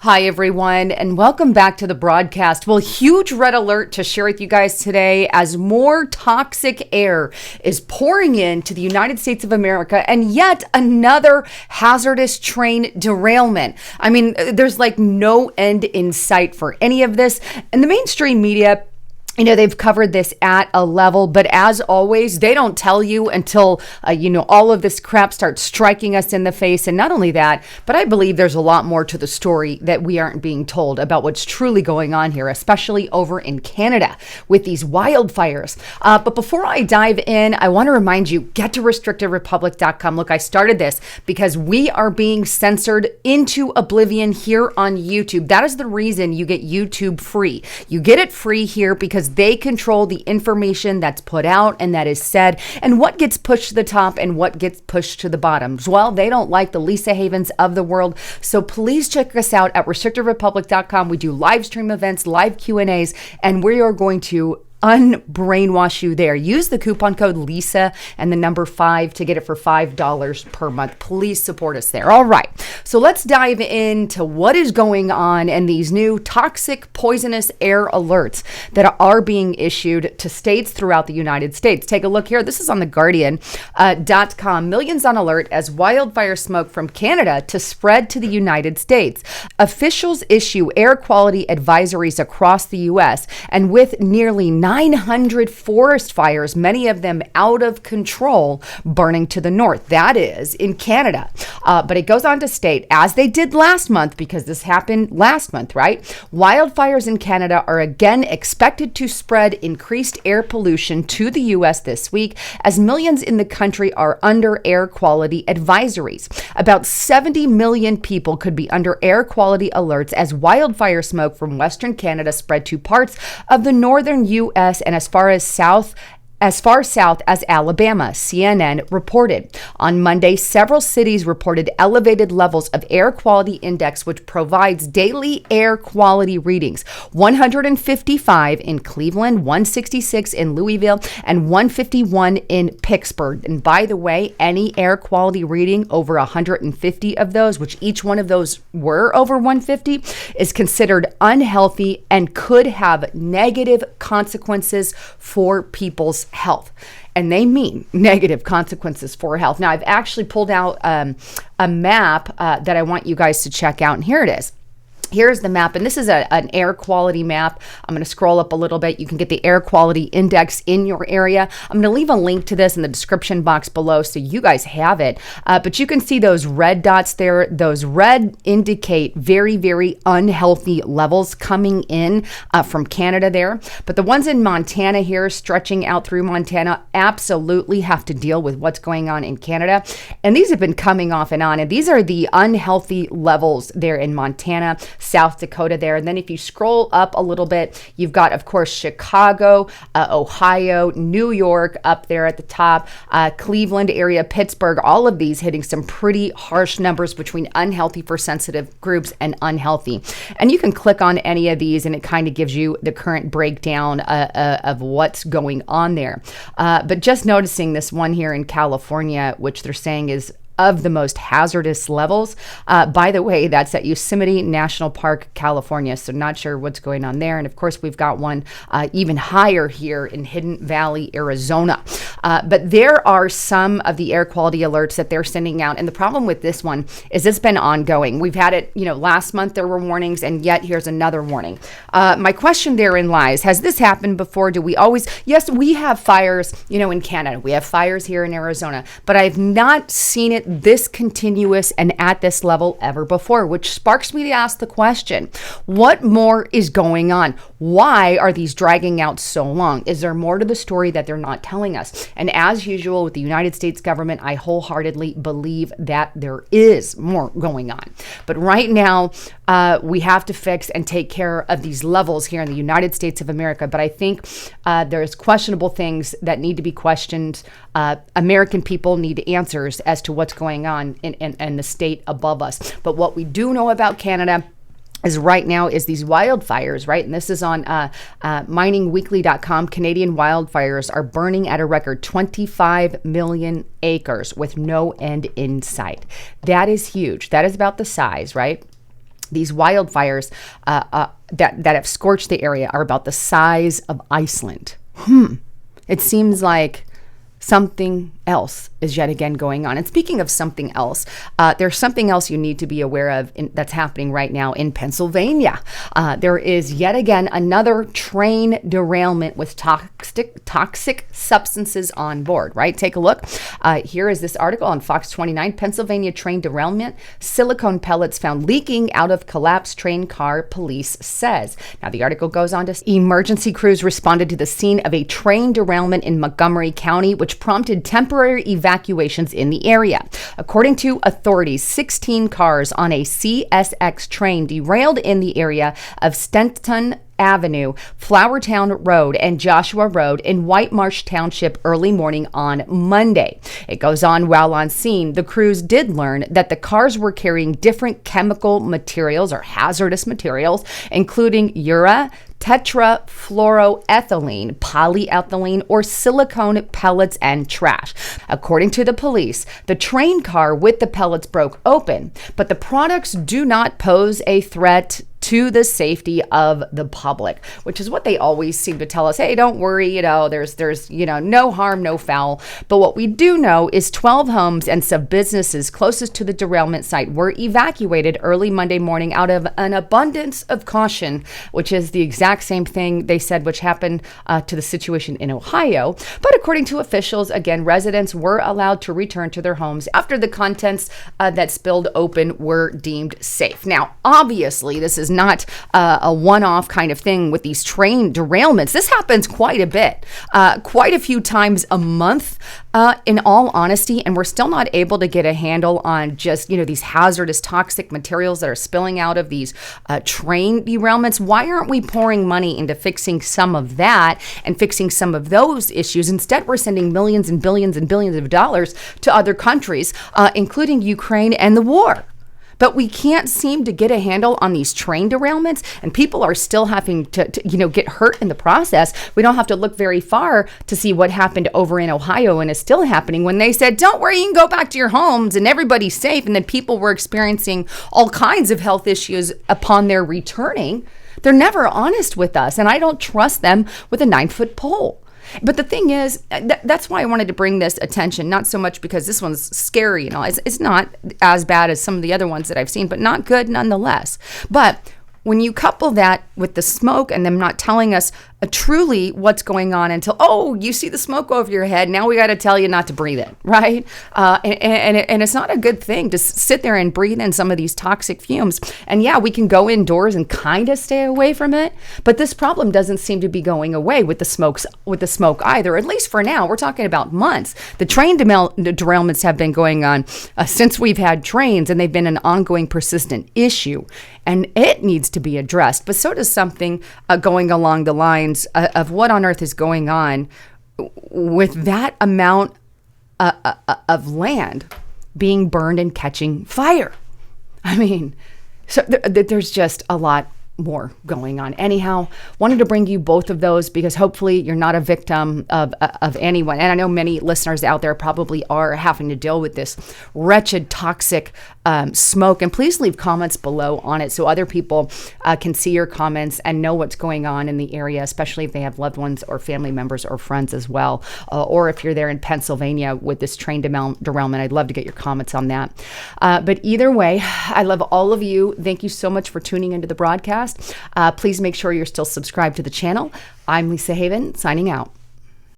Hi, everyone, and welcome back to the broadcast. Well, huge red alert to share with you guys today as more toxic air is pouring into the United States of America and yet another hazardous train derailment. I mean, there's like no end in sight for any of this. And the mainstream media, they've covered this at a level, but as always, they don't tell you until, all of this crap starts striking us in the face. And not only that, but I believe there's a lot more to the story that we aren't being told about what's truly going on here, especially over in Canada with these wildfires. But before I dive in, I want to remind you, get to restrictedrepublic.com. Look, I started this because we are being censored into oblivion here on YouTube. That is the reason you get YouTube free. You get it free here because they control the information that's put out and that is said, and what gets pushed to the top and what gets pushed to the bottom. Well, they don't like the Lisa Havens of the world, so please check us out at restrictedrepublic.com. We do live stream events, live Q&As, and we are going to unbrainwash you there. Use the coupon code Lisa and the number 5 to get it for $5 per month. Please support us there. All right. So let's dive into what is going on and these new toxic, poisonous air alerts that are being issued to states throughout the United States. Take a look here. This is on theguardian.com. Millions on alert as wildfire smoke from Canada to spread to the United States. Officials issue air quality advisories across the U.S. and with nearly 900 forest fires, many of them out of control, burning to the north. That is in Canada. But it goes on to state, as they did last month, because this happened last month, right? Wildfires in Canada are again expected to spread increased air pollution to the U.S. this week, as millions in the country are under air quality advisories. About 70 million people could be under air quality alerts as wildfire smoke from Western Canada spread to parts of the northern U.S. and as far south as Alabama, CNN reported. On Monday, several cities reported elevated levels of air quality index, which provides daily air quality readings. 155 in Cleveland, 166 in Louisville, and 151 in Pittsburgh. And by the way, any air quality reading over 150 of those, which each one of those were over 150, is considered unhealthy and could have negative consequences for people's health. And they mean negative consequences for health. Now, I've actually pulled out a map that I want you guys to check out, and here it is. Here's the map, and this is an air quality map. I'm going to scroll up a little bit. You can get the air quality index in your area. I'm going to leave a link to this in the description box below so you guys have it. But you can see those red dots there. Those red indicate very, very unhealthy levels coming in from Canada there. But the ones in Montana here, stretching out through Montana, absolutely have to deal with what's going on in Canada. And these have been coming off and on. And these are the unhealthy levels there in Montana, South Dakota there. And then if you scroll up a little bit, you've got, of course, Chicago, Ohio, New York up there at the top, Cleveland area, Pittsburgh, all of these hitting some pretty harsh numbers between unhealthy for sensitive groups and unhealthy. And you can click on any of these and it kind of gives you the current breakdown of what's going on there. But just noticing this one here in California, which they're saying is of the most hazardous levels. By the way, that's at Yosemite National Park, California. So not sure what's going on there. And of course, we've got one even higher here in Hidden Valley, Arizona. But there are some of the air quality alerts that they're sending out. And the problem with this one is it's been ongoing. We've had it, last month there were warnings, and yet here's another warning. My question therein lies, has this happened before? Do we always? Yes, we have fires, in Canada. We have fires here in Arizona, but I've not seen it this continuous and at this level ever before, which sparks me to ask the question, what more is going on? Why are these dragging out so long? Is there more to the story that they're not telling us? And as usual with the United States government, I wholeheartedly believe that there is more going on. But right now, we have to fix and take care of these levels here in the United States of America. But I think there's questionable things that need to be questioned. American people need answers as to what's going on in the state above us. But what we do know about Canada is right now is these wildfires, right? And this is on miningweekly.com. Canadian wildfires are burning at a record 25 million acres with no end in sight. That is huge. That is about the size, right, These wildfires that have scorched the area are about the size of Iceland. It seems like something else is yet again going on. And speaking of something else, there's something else you need to be aware of that's happening right now in Pennsylvania. There is yet again another train derailment with toxic substances on board, right? Take a look. Here is this article on Fox 29, Pennsylvania train derailment, silicone pellets found leaking out of collapsed train car, police says. Now the article goes on to say, emergency crews responded to the scene of a train derailment in Montgomery County, which prompted temporary evacuations in the area. According to authorities, 16 cars on a CSX train derailed in the area of Stenton Avenue, Flowertown Road, and Joshua Road in White Marsh Township early morning on Monday. It goes on, while on scene, the crews did learn that the cars were carrying different chemical materials or hazardous materials, including urea, tetrafluoroethylene, polyethylene, or silicone pellets and trash. According to the police, the train car with the pellets broke open, but the products do not pose a threat to the safety of the public, which is what they always seem to tell us. Hey, don't worry, there's no harm, no foul. But what we do know is 12 homes and some businesses closest to the derailment site were evacuated early Monday morning out of an abundance of caution, which is the exact same thing they said which happened to the situation in Ohio. But according to officials, again, residents were allowed to return to their homes after the contents that spilled open were deemed safe. Now, obviously, this is not a one-off kind of thing with these train derailments. This happens quite a bit, quite a few times a month, in all honesty, and we're still not able to get a handle on just, these hazardous toxic materials that are spilling out of these train derailments. Why aren't we pouring money into fixing some of that and fixing some of those issues? Instead, we're sending millions and billions and billions of dollars to other countries, including Ukraine and the war. But we can't seem to get a handle on these train derailments, and people are still having to get hurt in the process. We don't have to look very far to see what happened over in Ohio and is still happening when they said, don't worry, you can go back to your homes and everybody's safe. And then people were experiencing all kinds of health issues upon their returning. They're never honest with us, and I don't trust them with a 9-foot pole. But the thing is, that's why I wanted to bring this attention, not so much because this one's scary, it's not as bad as some of the other ones that I've seen, but not good nonetheless. But when you couple that with the smoke and them not telling us truly what's going on until, you see the smoke over your head, now we got to tell you not to breathe it, right? And it's not a good thing to sit there and breathe in some of these toxic fumes. And yeah, we can go indoors and kind of stay away from it, but this problem doesn't seem to be going away with the smoke either, at least for now. We're talking about months. The train derailments have been going on since we've had trains, and they've been an ongoing, persistent issue, and it needs to be addressed. But so does something going along the lines of what on earth is going on with that amount of land being burned and catching fire. I mean, so there's just a lot more going on. Anyhow, wanted to bring you both of those because hopefully you're not a victim of anyone. And I know many listeners out there probably are having to deal with this wretched, toxic smoke. And please leave comments below on it so other people can see your comments and know what's going on in the area, especially if they have loved ones or family members or friends as well. Or if you're there in Pennsylvania with this train derailment, I'd love to get your comments on that. But either way, I love all of you. Thank you so much for tuning into the broadcast. Please make sure you're still subscribed to the channel. I'm Lisa Haven, signing out.